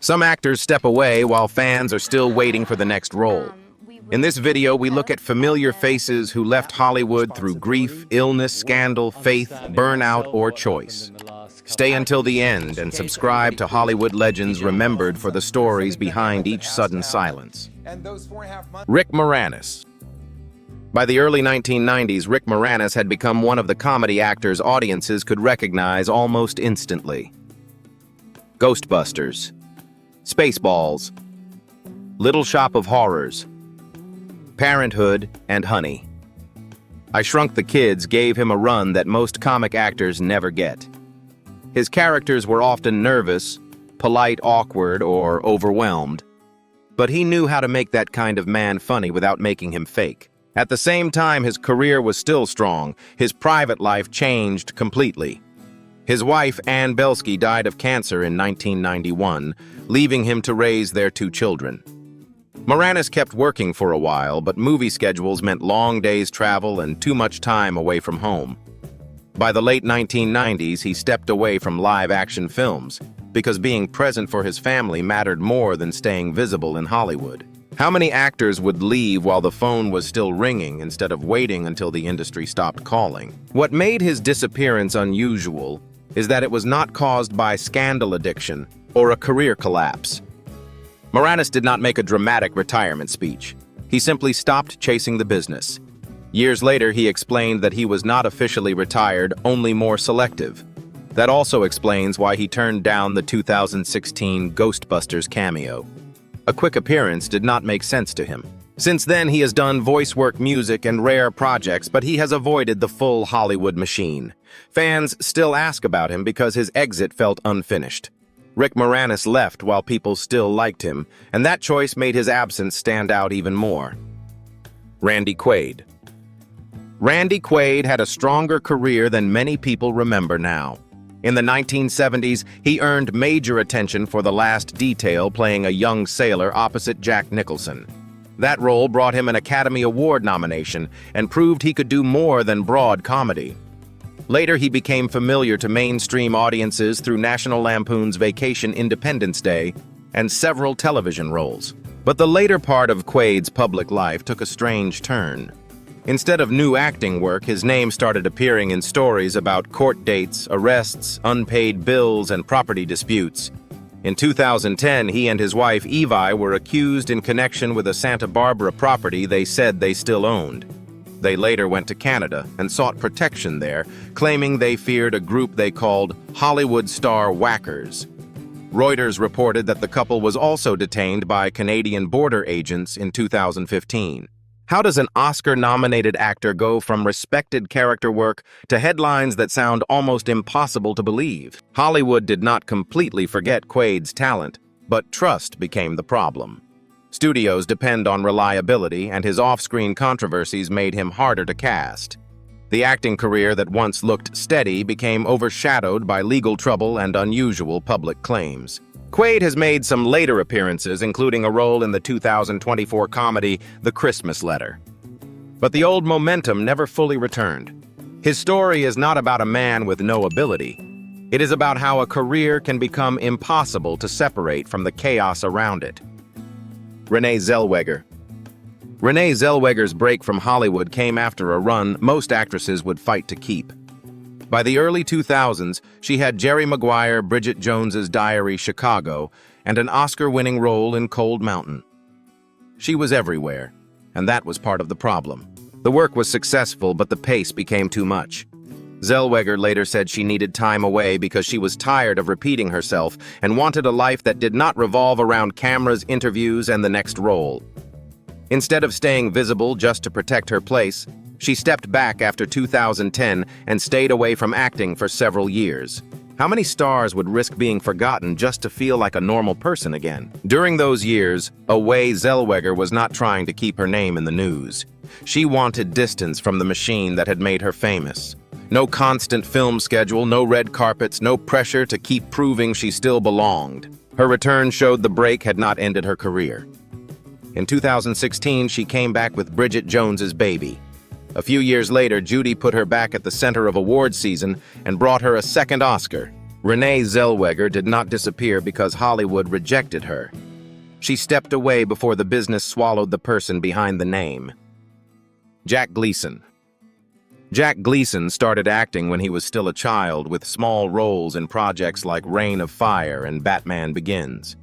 Some actors step away while fans are still waiting for the next role. In this video, we look at familiar faces who left Hollywood through grief, illness, scandal, faith, burnout, or choice. Stay until the end and subscribe to Hollywood Legends Remembered for the stories behind each sudden silence. Rick Moranis. By the early 1990s, Rick Moranis had become one of the comedy actors audiences could recognize almost instantly. Ghostbusters, Spaceballs, Little Shop of Horrors, Parenthood, and Honey. I Shrunk the Kids gave him a run that most comic actors never get. His characters were often nervous, polite, awkward, or overwhelmed. But he knew how to make that kind of man funny without making him fake. At the same time, his career was still strong. His private life changed completely. His wife, Ann Belsky, died of cancer in 1991, leaving him to raise their two children. Moranis kept working for a while, but movie schedules meant long days' travel and too much time away from home. By the late 1990s, he stepped away from live-action films because being present for his family mattered more than staying visible in Hollywood. How many actors would leave while the phone was still ringing instead of waiting until the industry stopped calling? What made his disappearance unusual is that it was not caused by scandal addiction or a career collapse. Moranis did not make a dramatic retirement speech. He simply stopped chasing the business. Years later, he explained that he was not officially retired, only more selective. That also explains why he turned down the 2016 Ghostbusters cameo. A quick appearance did not make sense to him. Since then, he has done voice work, music, and rare projects, but he has avoided the full Hollywood machine. Fans still ask about him because his exit felt unfinished. Rick Moranis left while people still liked him, and that choice made his absence stand out even more. Randy Quaid. Randy Quaid had a stronger career than many people remember now. In the 1970s, he earned major attention for The Last Detail, playing a young sailor opposite Jack Nicholson. That role brought him an Academy Award nomination and proved he could do more than broad comedy. Later, he became familiar to mainstream audiences through National Lampoon's Vacation Independence Day and several television roles. But the later part of Quaid's public life took a strange turn. Instead of new acting work, his name started appearing in stories about court dates, arrests, unpaid bills, and property disputes. In 2010, he and his wife Evie were accused in connection with a Santa Barbara property they said they still owned. They later went to Canada and sought protection there, claiming they feared a group they called Hollywood Star Whackers. Reuters reported that the couple was also detained by Canadian border agents in 2015. How does an Oscar-nominated actor go from respected character work to headlines that sound almost impossible to believe? Hollywood did not completely forget Quaid's talent, but trust became the problem. Studios depend on reliability, and his off-screen controversies made him harder to cast. The acting career that once looked steady became overshadowed by legal trouble and unusual public claims. Quaid has made some later appearances, including a role in the 2024 comedy The Christmas Letter. But the old momentum never fully returned. His story is not about a man with no ability. It is about how a career can become impossible to separate from the chaos around it. Renee Zellweger. Renee Zellweger's break from Hollywood came after a run most actresses would fight to keep. By the early 2000s, she had Jerry Maguire, Bridget Jones's Diary, Chicago, and an Oscar-winning role in Cold Mountain. She was everywhere, and that was part of the problem. The work was successful, but the pace became too much. Zellweger later said she needed time away because she was tired of repeating herself and wanted a life that did not revolve around cameras, interviews, and the next role. Instead of staying visible just to protect her place, she stepped back after 2010 and stayed away from acting for several years. How many stars would risk being forgotten just to feel like a normal person again? During those years, Zellweger was not trying to keep her name in the news. She wanted distance from the machine that had made her famous. No constant film schedule, no red carpets, no pressure to keep proving she still belonged. Her return showed the break had not ended her career. In 2016, she came back with Bridget Jones's Baby. A few years later, Judy put her back at the center of awards season and brought her a second Oscar. Renee Zellweger did not disappear because Hollywood rejected her. She stepped away before the business swallowed the person behind the name. Jack Gleason. Jack Gleason started acting when he was still a child, with small roles in projects like Reign of Fire and Batman Begins.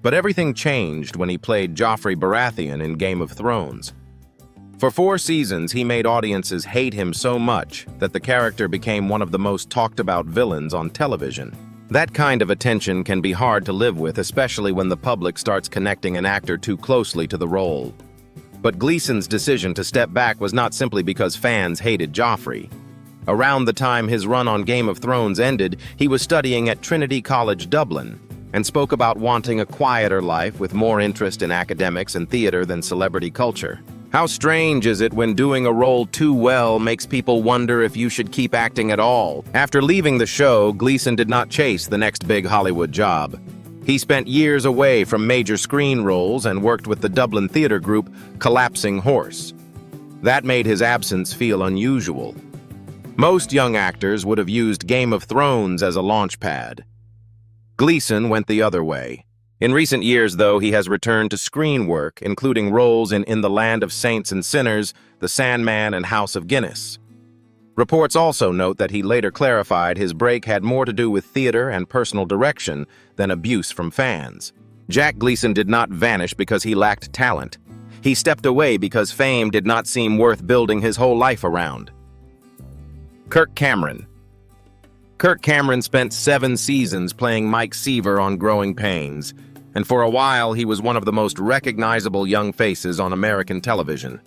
But everything changed when he played Joffrey Baratheon in Game of Thrones. For 4 seasons, he made audiences hate him so much that the character became one of the most talked-about villains on television. That kind of attention can be hard to live with, especially when the public starts connecting an actor too closely to the role. But Gleason's decision to step back was not simply because fans hated Joffrey. Around the time his run on Game of Thrones ended, he was studying at Trinity College, Dublin, and spoke about wanting a quieter life with more interest in academics and theater than celebrity culture. How strange is it when doing a role too well makes people wonder if you should keep acting at all? After leaving the show, Gleason did not chase the next big Hollywood job. He spent years away from major screen roles and worked with the Dublin theater group Collapsing Horse. That made his absence feel unusual. Most young actors would have used Game of Thrones as a launch pad. Gleason went the other way. In recent years, though, he has returned to screen work, including roles in the Land of Saints and Sinners, The Sandman, and House of Guinness. Reports also note that he later clarified his break had more to do with theater and personal direction than abuse from fans. Jack Gleason did not vanish because he lacked talent. He stepped away because fame did not seem worth building his whole life around. Kirk Cameron. Kirk Cameron spent 7 seasons playing Mike Seaver on Growing Pains, and for a while he was one of the most recognizable young faces on American television.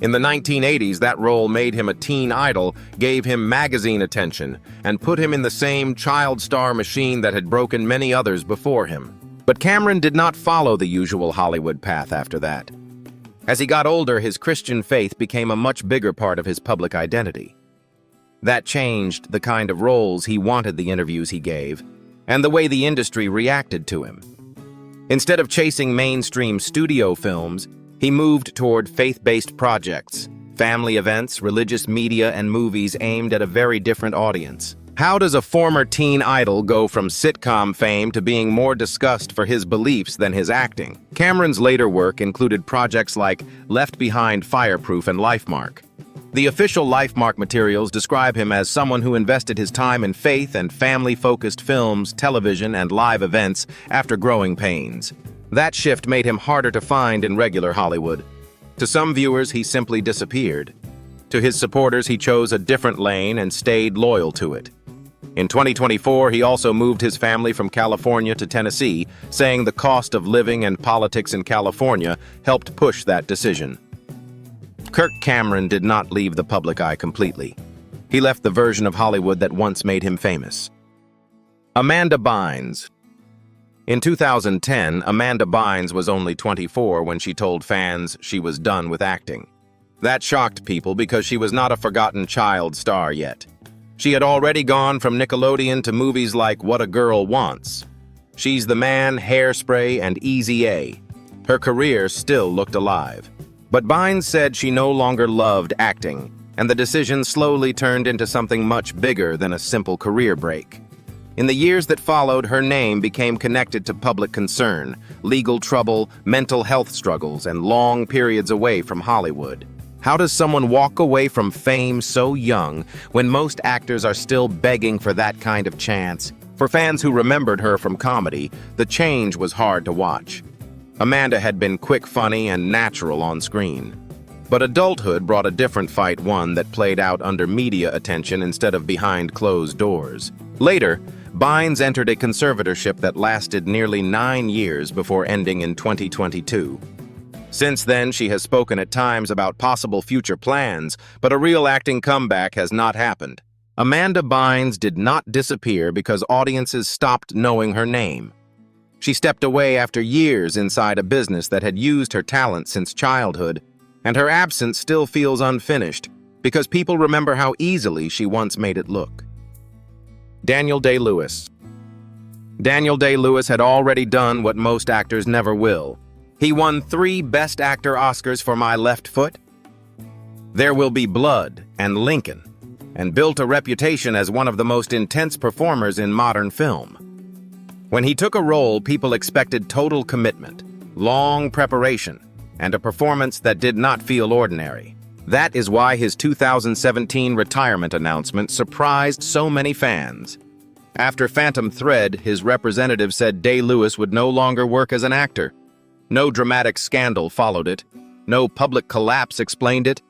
In the 1980s, that role made him a teen idol, gave him magazine attention, and put him in the same child star machine that had broken many others before him. But Cameron did not follow the usual Hollywood path after that. As he got older, his Christian faith became a much bigger part of his public identity. That changed the kind of roles he wanted, the interviews he gave, and the way the industry reacted to him. Instead of chasing mainstream studio films, he moved toward faith-based projects, family events, religious media, and movies aimed at a very different audience. How does a former teen idol go from sitcom fame to being more discussed for his beliefs than his acting? Cameron's later work included projects like Left Behind, Fireproof, and Lifemark. The official Lifemark materials describe him as someone who invested his time in faith and family-focused films, television, and live events after Growing Pains. That shift made him harder to find in regular Hollywood. To some viewers, he simply disappeared. To his supporters, he chose a different lane and stayed loyal to it. In 2024, he also moved his family from California to Tennessee, saying the cost of living and politics in California helped push that decision. Kirk Cameron did not leave the public eye completely. He left the version of Hollywood that once made him famous. Amanda Bynes. In 2010, Amanda Bynes was only 24 when she told fans she was done with acting. That shocked people because she was not a forgotten child star yet. She had already gone from Nickelodeon to movies like What a Girl Wants, She's the Man, Hairspray, and Easy A. Her career still looked alive. But Bynes said she no longer loved acting, and the decision slowly turned into something much bigger than a simple career break. In the years that followed, her name became connected to public concern, legal trouble, mental health struggles, and long periods away from Hollywood. How does someone walk away from fame so young when most actors are still begging for that kind of chance? For fans who remembered her from comedy, the change was hard to watch. Amanda had been quick, funny, and natural on screen. But adulthood brought a different fight, one that played out under media attention instead of behind closed doors. Later, Bynes entered a conservatorship that lasted nearly 9 years before ending in 2022. Since then, she has spoken at times about possible future plans, but a real acting comeback has not happened. Amanda Bynes did not disappear because audiences stopped knowing her name. She stepped away after years inside a business that had used her talent since childhood, and her absence still feels unfinished because people remember how easily she once made it look. Daniel Day-Lewis. Daniel Day-Lewis had already done what most actors never will. He won 3 Best Actor Oscars for My Left Foot, There Will Be Blood, and Lincoln. and built a reputation as one of the most intense performers in modern film. When he took a role, people expected total commitment, long preparation, and a performance that did not feel ordinary. That is why his 2017 retirement announcement surprised so many fans. After Phantom Thread, his representative said Day-Lewis would no longer work as an actor. No dramatic scandal followed it. No public collapse explained it.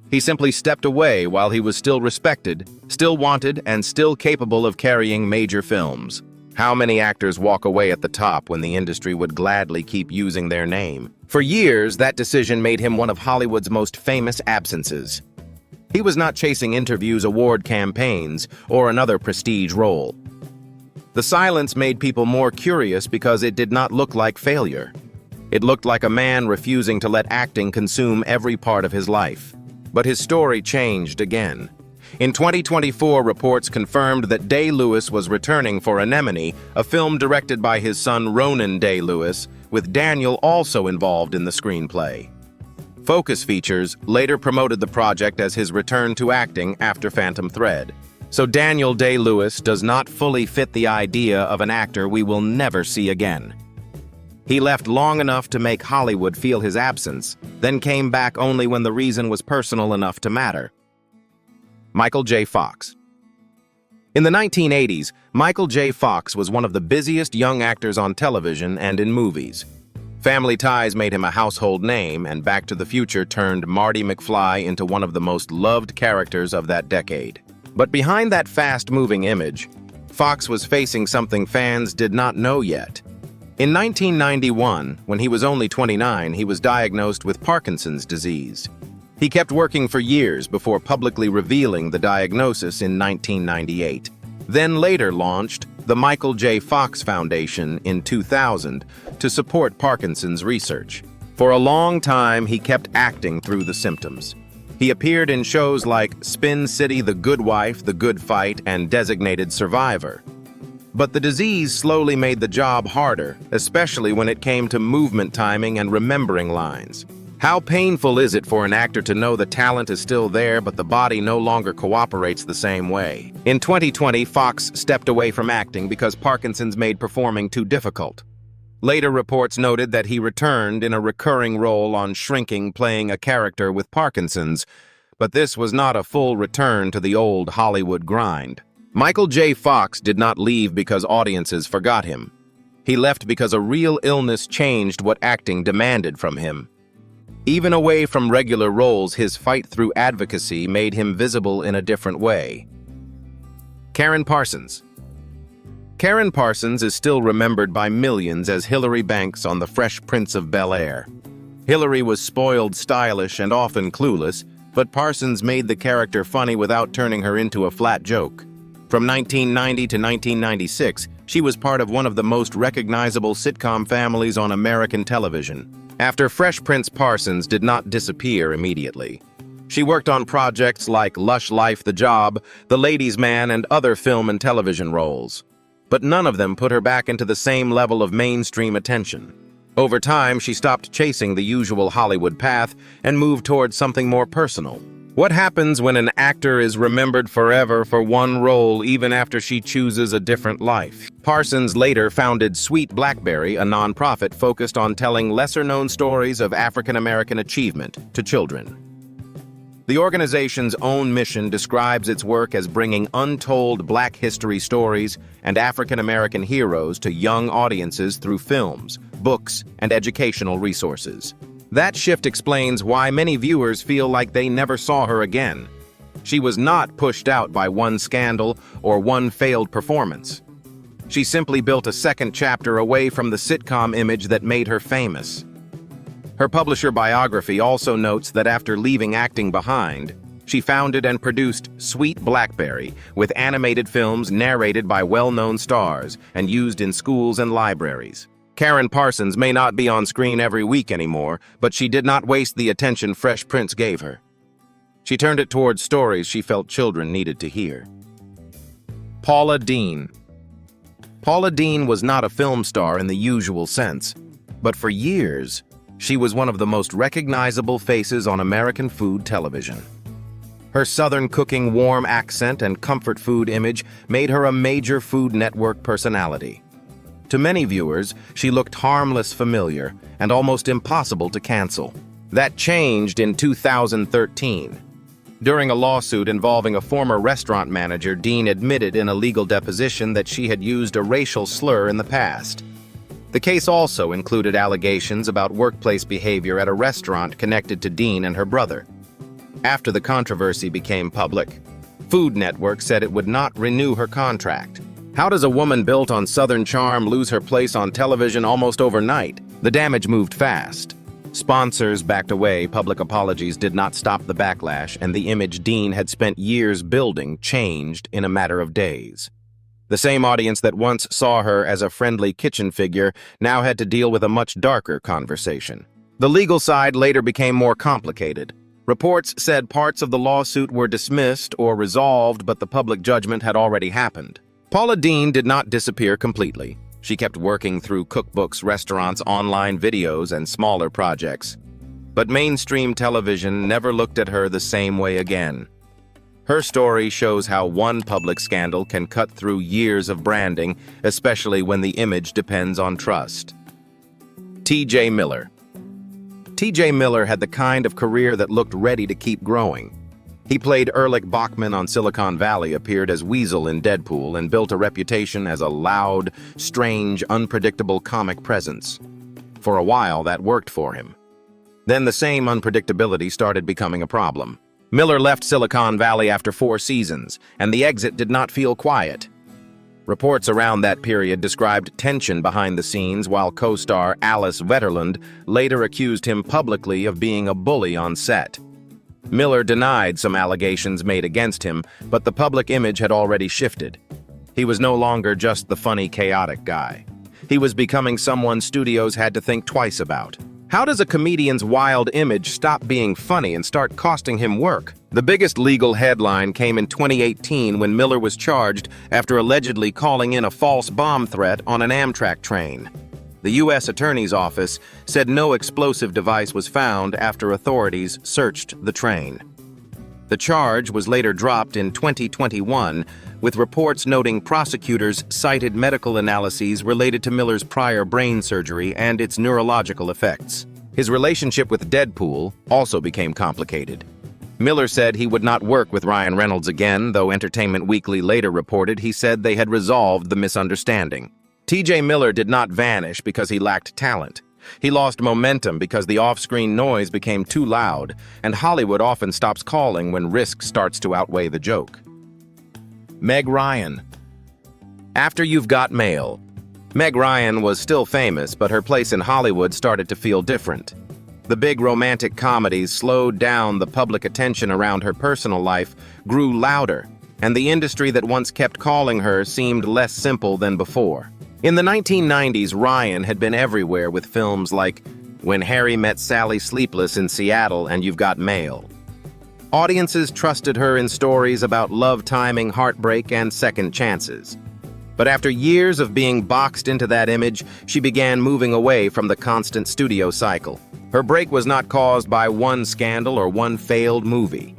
He simply stepped away while he was still respected, still wanted, and still capable of carrying major films. How many actors walk away at the top when the industry would gladly keep using their name? For years, that decision made him one of Hollywood's most famous absences. He was not chasing interviews, award campaigns, or another prestige role. The silence made people more curious because it did not look like failure. It looked like a man refusing to let acting consume every part of his life. But his story changed again. In 2024, reports confirmed that Day-Lewis was returning for Anemone, a film directed by his son Ronan Day-Lewis, with Daniel also involved in the screenplay. Focus Features later promoted the project as his return to acting after Phantom Thread. So Daniel Day-Lewis does not fully fit the idea of an actor we will never see again. He left long enough to make Hollywood feel his absence, then came back only when the reason was personal enough to matter. Michael J. Fox. In the 1980s, Michael J. Fox was one of the busiest young actors on television and in movies. Family Ties made him a household name, and Back to the Future turned Marty McFly into one of the most loved characters of that decade. But behind that fast-moving image, Fox was facing something fans did not know yet. In 1991, when he was only 29, he was diagnosed with Parkinson's disease. He kept working for years before publicly revealing the diagnosis in 1998, then later launched the Michael J. Fox Foundation in 2000 to support Parkinson's research. For a long time, he kept acting through the symptoms. He appeared in shows like Spin City, The Good Wife, The Good Fight, and Designated Survivor. But the disease slowly made the job harder, especially when it came to movement timing and remembering lines. How painful is it for an actor to know the talent is still there, but the body no longer cooperates the same way? In 2020, Fox stepped away from acting because Parkinson's made performing too difficult. Later reports noted that he returned in a recurring role on Shrinking, playing a character with Parkinson's, but this was not a full return to the old Hollywood grind. Michael J. Fox did not leave because audiences forgot him. He left because a real illness changed what acting demanded from him. Even away from regular roles, his fight through advocacy made him visible in a different way. Karen Parsons. Karen Parsons is still remembered by millions as Hilary Banks on The Fresh Prince of Bel-Air. Hilary was spoiled, stylish, and often clueless, but Parsons made the character funny without turning her into a flat joke. From 1990 to 1996, she was part of one of the most recognizable sitcom families on American television. After Fresh Prince, Parsons did not disappear immediately. She worked on projects like Lush Life, The Job, The Ladies' Man, and other film and television roles. But none of them put her back into the same level of mainstream attention. Over time, she stopped chasing the usual Hollywood path and moved towards something more personal. What happens when an actor is remembered forever for one role even after she chooses a different life? Parsons later founded Sweet Blackberry, a nonprofit focused on telling lesser-known stories of African-American achievement to children. The organization's own mission describes its work as bringing untold Black history stories and African-American heroes to young audiences through films, books, and educational resources. That shift explains why many viewers feel like they never saw her again. She was not pushed out by one scandal or one failed performance. She simply built a second chapter away from the sitcom image that made her famous. Her publisher biography also notes that after leaving acting behind, she founded and produced Sweet Blackberry, with animated films narrated by well-known stars and used in schools and libraries. Karen Parsons may not be on screen every week anymore, but she did not waste the attention Fresh Prince gave her. She turned it towards stories she felt children needed to hear. Paula Deen. Paula Deen was not a film star in the usual sense, but for years, she was one of the most recognizable faces on American food television. Her Southern cooking warm accent and comfort food image made her a major Food Network personality. To many viewers, she looked harmless familiar and almost impossible to cancel. That changed in 2013. During a lawsuit involving a former restaurant manager, Dean admitted in a legal deposition that she had used a racial slur in the past. The case also included allegations about workplace behavior at a restaurant connected to Dean and her brother. After the controversy became public, Food Network said it would not renew her contract. How does a woman built on Southern charm lose her place on television almost overnight? The damage moved fast. Sponsors backed away, public apologies did not stop the backlash, and the image Dean had spent years building changed in a matter of days. The same audience that once saw her as a friendly kitchen figure now had to deal with a much darker conversation. The legal side later became more complicated. Reports said parts of the lawsuit were dismissed or resolved, but the public judgment had already happened. Paula Deen did not disappear completely. She kept working through cookbooks, restaurants, online videos, and smaller projects. But mainstream television never looked at her the same way again. Her story shows how one public scandal can cut through years of branding, especially when the image depends on trust. T.J. Miller. T.J. Miller had the kind of career that looked ready to keep growing. He played Ehrlich Bachman on Silicon Valley, appeared as Weasel in Deadpool, and built a reputation as a loud, strange, unpredictable comic presence. For a while, that worked for him. Then the same unpredictability started becoming a problem. Miller left Silicon Valley after 4 seasons, and the exit did not feel quiet. Reports around that period described tension behind the scenes, while co-star Alice Vetterland later accused him publicly of being a bully on set. Miller denied some allegations made against him, but the public image had already shifted. He was no longer just the funny, chaotic guy. He was becoming someone studios had to think twice about. How does a comedian's wild image stop being funny and start costing him work? The biggest legal headline came in 2018 when Miller was charged after allegedly calling in a false bomb threat on an Amtrak train. The U.S. Attorney's Office said no explosive device was found after authorities searched the train. The charge was later dropped in 2021, with reports noting prosecutors cited medical analyses related to Miller's prior brain surgery and its neurological effects. His relationship with Deadpool also became complicated. Miller said he would not work with Ryan Reynolds again, though Entertainment Weekly later reported he said they had resolved the misunderstanding. T.J. Miller did not vanish because he lacked talent. He lost momentum because the off-screen noise became too loud, and Hollywood often stops calling when risk starts to outweigh the joke. Meg Ryan. After You've Got Mail. Meg Ryan was still famous, but her place in Hollywood started to feel different. The big romantic comedies slowed down, the public attention around her personal life grew louder, and the industry that once kept calling her seemed less simple than before. In the 1990s, Ryan had been everywhere with films like When Harry Met Sally, Sleepless in Seattle, and You've Got Mail. Audiences trusted her in stories about love timing, heartbreak, and second chances. But after years of being boxed into that image, she began moving away from the constant studio cycle. Her break was not caused by one scandal or one failed movie.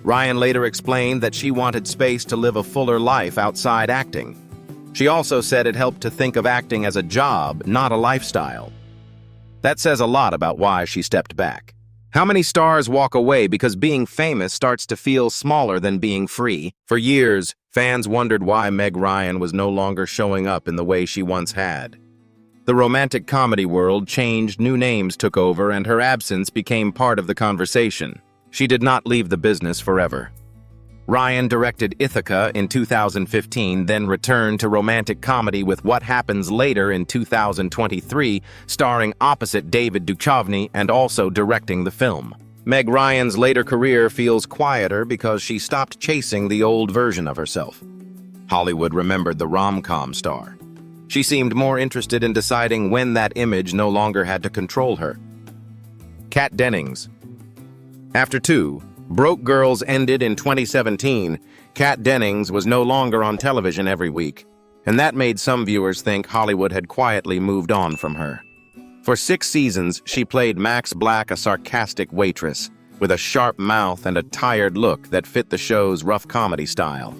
Ryan later explained that she wanted space to live a fuller life outside acting. She also said it helped to think of acting as a job, not a lifestyle. That says a lot about why she stepped back. How many stars walk away because being famous starts to feel smaller than being free? For years, fans wondered why Meg Ryan was no longer showing up in the way she once had. The romantic comedy world changed, new names took over, and her absence became part of the conversation. She did not leave the business forever. Ryan directed Ithaca in 2015, then returned to romantic comedy with What Happens Later in 2023, starring opposite David Duchovny and also directing the film. Meg Ryan's later career feels quieter because she stopped chasing the old version of herself. Hollywood remembered the rom-com star. She seemed more interested in deciding when that image no longer had to control her. Kat Dennings. After Two Broke Girls ended in 2017, Kat Dennings was no longer on television every week, and that made some viewers think Hollywood had quietly moved on from her. For 6 seasons, she played Max Black, a sarcastic waitress. with a sharp mouth and a tired look that fit the show's rough comedy style.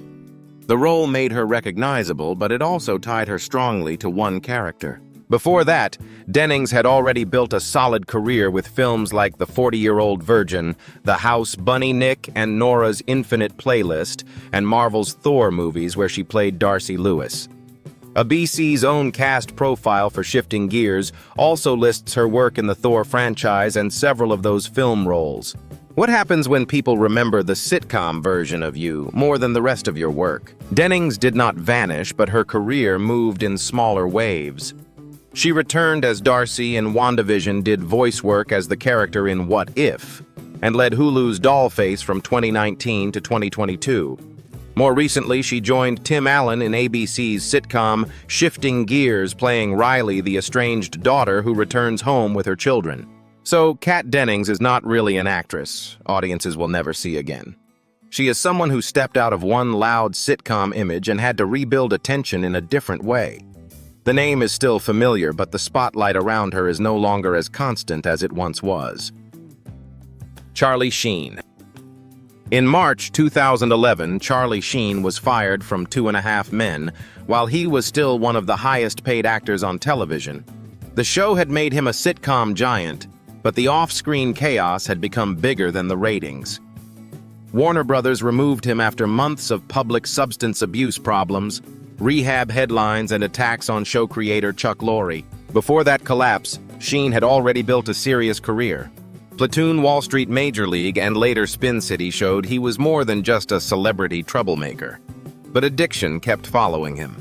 The role made her recognizable, but it also tied her strongly to one character. Before that, Dennings had already built a solid career with films like The 40-Year-Old Virgin, The House Bunny Nick and Nora's Infinite Playlist, and Marvel's Thor movies where she played Darcy Lewis. A BC's own cast profile for Shifting Gears also lists her work in the Thor franchise and several of those film roles. What happens when people remember the sitcom version of you more than the rest of your work? Dennings did not vanish, but her career moved in smaller waves. She returned as Darcy in WandaVision, did voice work as the character in What If, and led Hulu's Dollface from 2019 to 2022. More recently, she joined Tim Allen in ABC's sitcom Shifting Gears, playing Riley, the estranged daughter who returns home with her children. So, Kat Dennings is not really an actress audiences will never see again. She is someone who stepped out of one loud sitcom image and had to rebuild attention in a different way. The name is still familiar, but the spotlight around her is no longer as constant as it once was. Charlie Sheen. In March 2011, Charlie Sheen was fired from 2.5 Men, while he was still one of the highest-paid actors on television. The show had made him a sitcom giant, but the off-screen chaos had become bigger than the ratings. Warner Brothers removed him after months of public substance abuse problems, rehab headlines, and attacks on show creator Chuck Lorre. Before that collapse, Sheen had already built a serious career. Platoon, Wall Street, Major League, and later Spin City showed he was more than just a celebrity troublemaker. But addiction kept following him.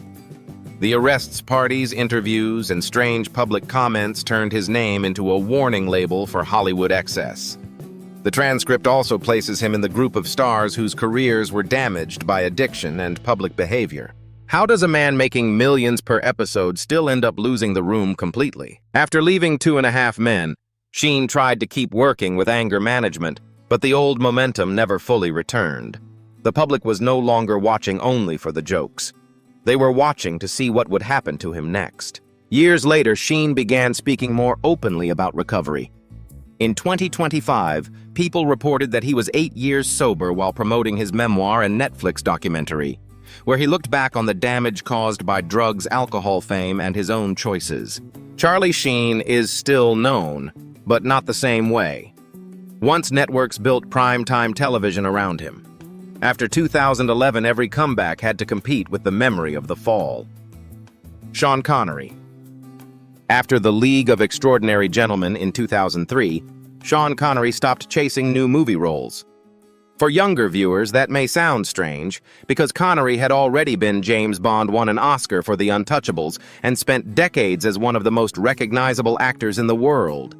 The arrests, parties, interviews, and strange public comments turned his name into a warning label for Hollywood excess. The transcript also places him in the group of stars whose careers were damaged by addiction and public behavior. How does a man making millions per episode still end up losing the room completely? After leaving 2.5 Men, Sheen tried to keep working with anger management, but the old momentum never fully returned. The public was no longer watching only for the jokes. They were watching to see what would happen to him next. Years later, Sheen began speaking more openly about recovery. In 2025, People reported that he was 8 years sober while promoting his memoir and Netflix documentary, where he looked back on the damage caused by drugs, alcohol, fame, and his own choices. Charlie Sheen is still known, but not the same way. Once networks built primetime television around him. After 2011, every comeback had to compete with the memory of the fall. Sean Connery. After The League of Extraordinary Gentlemen in 2003, Sean Connery stopped chasing new movie roles. For younger viewers, that may sound strange, because Connery had already been James Bond, won an Oscar for The Untouchables, and spent decades as one of the most recognizable actors in the world.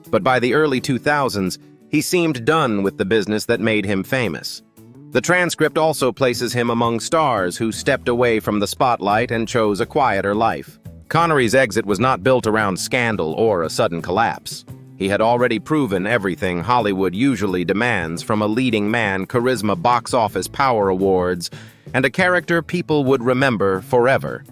But by the early 2000s, he seemed done with the business that made him famous. The transcript also places him among stars who stepped away from the spotlight and chose a quieter life. Connery's exit was not built around scandal or a sudden collapse. He had already proven everything Hollywood usually demands from a leading man: charisma, box office, power awards, and a character people would remember forever.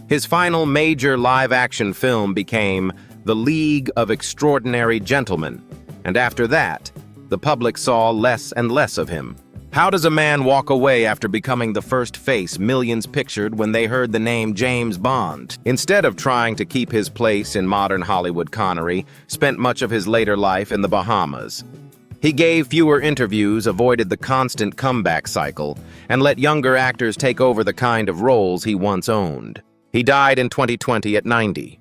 His final major live-action film became The League of Extraordinary Gentlemen, and after that, the public saw less and less of him. How does a man walk away after becoming the first face millions pictured when they heard the name James Bond? Instead of trying to keep his place in modern Hollywood, Connery spent much of his later life in the Bahamas. He gave fewer interviews, avoided the constant comeback cycle, and let younger actors take over the kind of roles he once owned. He died in 2020 at 90.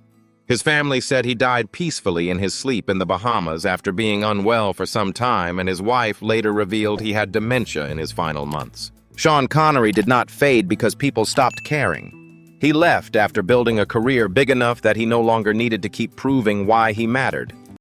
His family said he died peacefully in his sleep in the Bahamas after being unwell for some time, and his wife later revealed he had dementia in his final months. Sean Connery did not fade because people stopped caring. He left after building a career big enough that he no longer needed to keep proving why he mattered.